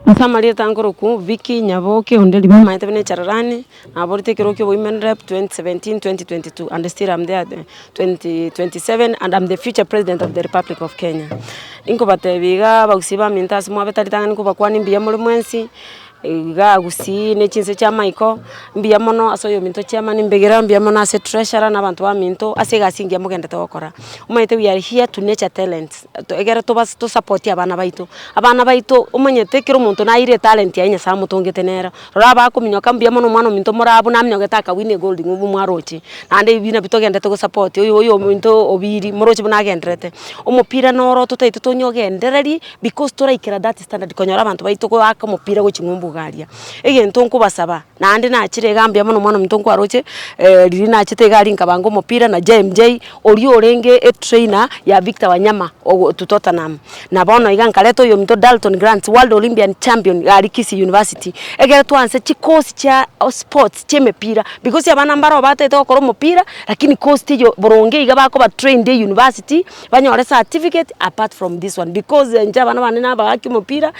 Asamaria tangoroku Vicky Nyaboke onde liba maite bene chararani na borite kirokyo women rep 2017-2022 and still I'm there 2027 and I'm the future president of the Republic of Kenya. Inko batebiga bagusiba mintas mwa betaritanga nko bakwani mbiya muri mwensi ga gusi ne chinse cha Michael mbiya mono asoyo minto chama nimbegera mbiya mono ase treasurer na bantu ba minto ase gasingia mugenda tokora umayite we are here to nature talents to egera to bas to support abana baito umanyete kiro muntu na ire talent ya nya samu tongete nera raba kuminyoka mbiya mono mwana minto morabu na mnyogeta ka wine gold ngubu mwarochi nande bina bitogenda to support oyo minto obiri morochi bunagendrete umupira noro tutaite tonyogendereri because toraikira that standard konyora abantu baito ko aka mupira go chingumbu garia egento nkubasaba nande nakire gambia mono mwana mtonko aroche riri nakite gari nkabango mupira na JMJ ori orenge e trainer ya Victor Wanyama Tottenham na bono igankaleto yo mto Dalton Grant World Olympian Champion ya Kisii University egera twanse chikosi cha sports chemepira because abana mbaro bate to koro mupira lakini cost yo boronge igabako ba train day university banyore certificate apart from this one because njabana banena bagaki mupira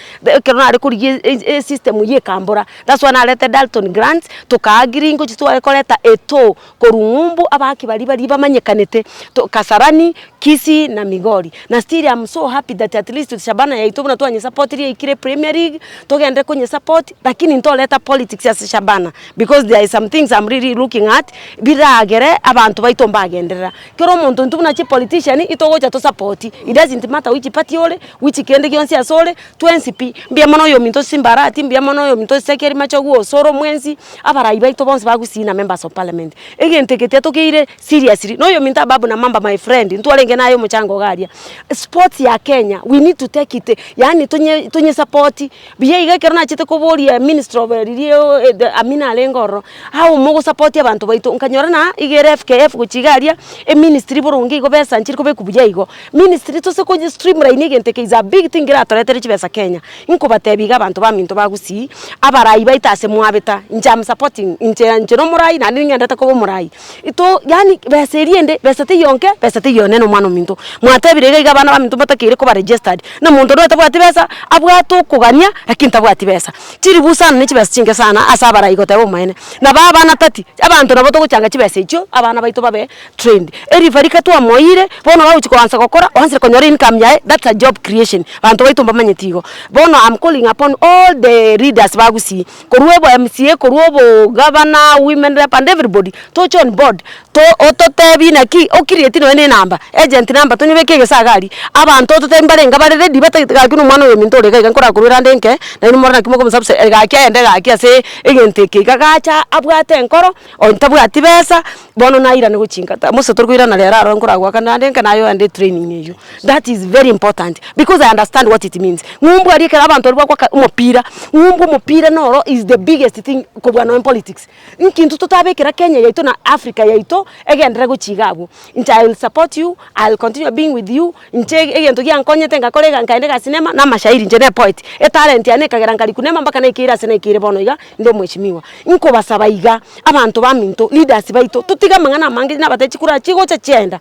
kerona ari kuri system ye kambora that's why nalete Dalton Grant tukaagiri ngo chitware koleta eto korungumbu abaki bari bamanyekanete to Kasarani Kisii na Migori na still I'm so happy that at least Shabana yaito na twanye support ile ikire Premier League togende kwenye support lakini ntoleta politics ya Shabana because there is some things I'm really looking at biragere abantu baito mbagendera kero muntu ntubuna chi politician itogocha to support it doesn't matter which party ole which kende gionsi asole 20p mbia mono yo minto Simbarati mbia mono yo minto Sekeri Machogu Osoro mwenzi abarayi baito bonse bagusina members of parliament egentekete tokire seriously no yo minta babu na mamba my friend ntwalenge nayo muchango garia sports ya Kenya we need to take it yani tunye support biye igakero na chite koboria minister of rio Amina Alengoro how mugo support abantu baito nkanyora na igere FKF guchigaria ministry borongi go besa nchiri ko bekubuja igo ministry to se ko streamline igenteke is a big thing gira toretere chibesa Kenya inko batebiga abantu ba minto bagusi abarayi baitase mwabeta njam supporting nje no murai na ngenda ko murai ito yani beseriende besate yonke besate yone no mwana minto mwatebirega igabana ba minto batakire ko ba registered na muntu ndo tabwati besa abwato kugania lakini tabwati besa chiri busana ne chibesa chinge sana asabarayi ko tabo maene na baba na tati abantu nabo to kuchanga chibesa icho abana baito babe trained erifarika to amoire bono ba uchikwanza kokora onse konyora income yae that's a job creation abantu baito mbamanyetigo bono I'm calling upon all the leaders bagusi koruebo MCA koruebo governor women rep and everybody to on board to ototebi na ki okirieti no ne number agent number to nibekege sagari abantu totembarenga bare ready batagika kino mwana we mintore ga nkora kurira ndenke na ino morana kimoko musabse ga kyende ga kyase egenteke gagacha abwate enkoro ontabwati besa bono naira ne guchinga muso turwira na lera ro nkora gwa kana ndenka nayo and training eyo that is very important because I understand what it means ngumbu ari kala abantu rwa kwa umupira ngumbu umupira noro is the biggest thing ko bwana in politics nkintu tutabekera Kenya yaito na Africa yaito egendera guchigagu I will support you I'll continue being with you egento giankonyete ngakorega nkaende ga cinema na mashairi njene poet talent ya nekagera ngari kunema mpaka nekira sene ikire bono iga ndo mweshimiwa inko basaba iga abantu ba minto leaders baito tutiga mangana mangi na batechikura chigo cha chenda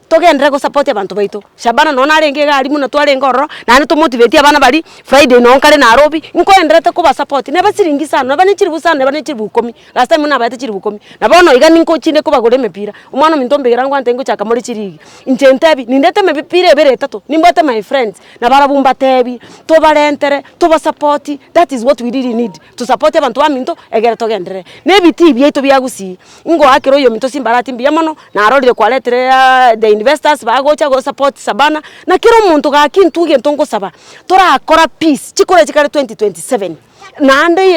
togendera go support abantu baito Shabana no narenge gari muno tware ngoro na ne to motivate abana bari Friday no nkare na Nairobi inko enderete ko ba support ne basiringi sana na bane chiribu sana ne bane chiribu 10 last time na bate chiribu 10 na bono iga ninko chinde ko bagore mepira umwana minto mbegera ngwa ntengo chaka muri chirigi injentebi nindete mepira ebere tatu nimbote my friends na barabumba tebi to barentere to ba support that is what we really need to support abantu ba minto egere togendere ne biti byeito byagusi ingo akero yo minto Simbarati mbiya mono na arorire kwa letere the investors bagocha go support Sabana na kiro muntu ga kintu gentongo saba tora akora peace chikore chikare 2027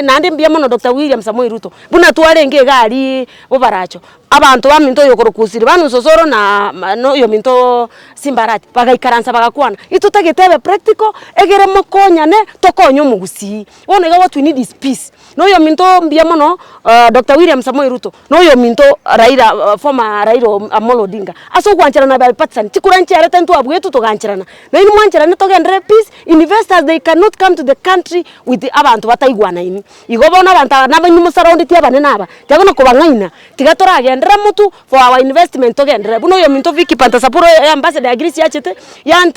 nande mbiya mono Dr. William Samoei Ruto buna tuarenge gari bo baracho abantu ba minto yokoro kusiri banu sosoro na no yo minto Simbarati bagaikaransa bagakwana itutegetebe practical egere mokonya ne tokonyo mugusi wona ga what we need is peace no yo minto mbiya mono Dr. William Samoei Ruto no yo minto Raila former Raila Amolo Odinga aso kwanchirana ba patsan tikuranchira tantu abwetu to ganchirana na inu mwanchirana to gendere peace investors they cannot come to the country with the abantu bataigwana ini igobona abantu nabanyumu surround ti abane naba tagono ko bangaina tigatora gendera mutu for our investment to gendere buno yo minto Vicky Pantasapuro ambassador agree yachete